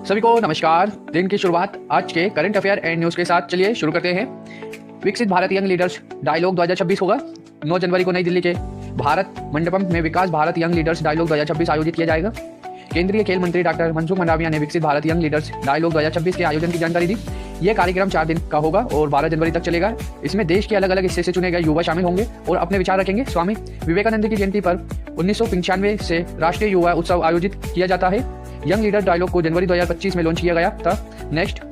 सभी को नमस्कार। दिन की शुरुआत आज के करंट अफेयर एंड न्यूज़ के साथ चलिए शुरू करते हैं। विकसित भारत यंग लीडर्स डायलॉग 2026 होगा। 9 जनवरी को नई दिल्ली के भारत मंडपम में विकास भारत यंग लीडर्स डायलॉग 2026 आयोजित किया जाएगा। केंद्रीय खेल मंत्री डॉक्टर मनसुख मंडाविया ने विकसित भारत यंग लीडर्स डायलॉग 2026 के आयोजन की जानकारी दी। यह कार्यक्रम 4 दिन का होगा और 12 जनवरी तक चलेगा। इसमें देश के अलग अलग हिस्से से चुने गए युवा शामिल होंगे और अपने विचार रखेंगे। स्वामी विवेकानंद की जयंती पर 1995 से राष्ट्रीय युवा उत्सव आयोजित किया जाता है। यंग लीडर डायलॉग को जनवरी 2025 में लॉन्च किया गया था। नेक्स्ट,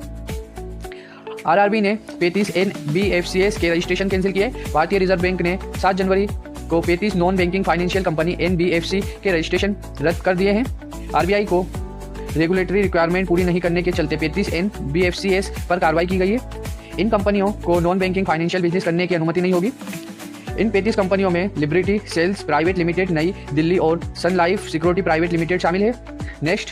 आरआरबी ने 35 एनबीएफसीएस के रजिस्ट्रेशन कैंसिल किए। भारतीय रिजर्व बैंक ने 7 जनवरी को 35 non banking financial company NBFC के रजिस्ट्रेशन रद्द कर दिए हैं। आरबीआई को रेगुलेटरी रिक्वायरमेंट पूरी नहीं करने के चलते 35 एनबीएफसीएस पर कार्रवाई की गई है। इन कंपनियों को नॉन बैंकिंग फाइनेंशियल बिजनेस करने की अनुमति नहीं होगी। इन 35 कंपनियों में लिबर्टी सेल्स प्राइवेट लिमिटेड नई दिल्ली और सन लाइफ सिक्योरिटी प्राइवेट लिमिटेड शामिल है। नेक्स्ट,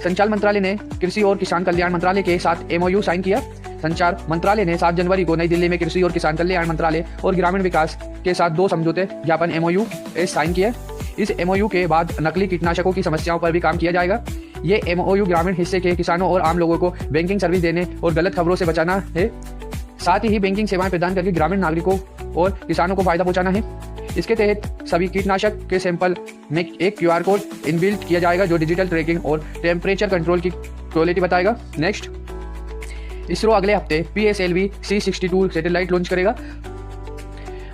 संचार मंत्रालय ने कृषि और किसान कल्याण मंत्रालय के साथ एमओयू साइन किया। संचार मंत्रालय ने 7 जनवरी को नई दिल्ली में कृषि और किसान कल्याण मंत्रालय और ग्रामीण विकास के साथ 2 समझौते ज्ञापन एमओयू साइन किए। इस एमओयू के बाद नकली कीटनाशकों की समस्याओं पर भी काम किया जाएगा। ये एमओयू ग्रामीण हिस्से के किसानों और आम लोगों को बैंकिंग सर्विस देने और गलत खबरों से बचाना है। साथ ही बैंकिंग सेवाएं प्रदान करके ग्रामीण नागरिकों और किसानों को फायदा पहुंचाना है। इसके तहत सभी कीटनाशक के सैंपल में एक क्यूआर कोड इनबिल्ट किया जाएगा जो डिजिटल ट्रैकिंग और टेम्परेचर कंट्रोल की क्वालिटी बताएगा। नेक्स्ट, इसरो अगले हफ्ते PSLV C62 सैटेलाइट लॉन्च करेगा।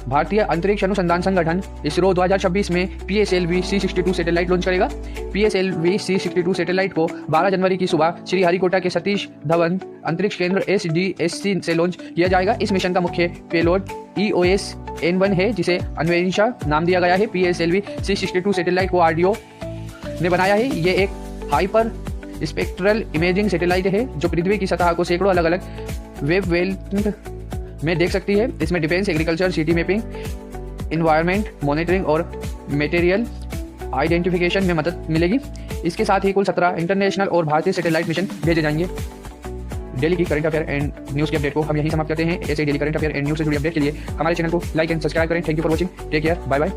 भारतीय अंतरिक्ष अनुसंधान संगठन इसरो 2026 में PSLV C62 सैटेलाइट लॉन्च करेगा। PSLV C62 सैटेलाइट को 12 जनवरी की सुबह श्रीहरिकोटा के सतीश धवन अंतरिक्ष केंद्र SDSC से लॉन्च किया जाएगा। इस मिशन का मुख्य पेलोड EOS N1 है जिसे अन्वेषा नाम दिया गया है। PSLV C62 सैटेलाइट को RDO ने बनाया है। ये एक हाइपर स्पेक्ट्रल इमेजिंग सैटेलाइट है जो पृथ्वी की सतह को सैकड़ों अलग अलग वेवलेंथ में देख सकती है। इसमें defence, agriculture, city mapping, environment monitoring और मटेरियल आइडेंटिफिकेशन में मदद मिलेगी। इसके साथ ही कुल 17 इंटरनेशनल और भारतीय सैटेलाइट मिशन भेजे जाएंगे। डेली की करंट अफेयर एंड न्यूज़ के अपडेट को हम यहीं समाप्त करते हैं। ऐसे daily current affair and news से जुड़ी अपडेट के लिए हमारे चैनल को लाइक एंड सब्सक्राइब करें। Thank you for watching. Take care. Bye bye.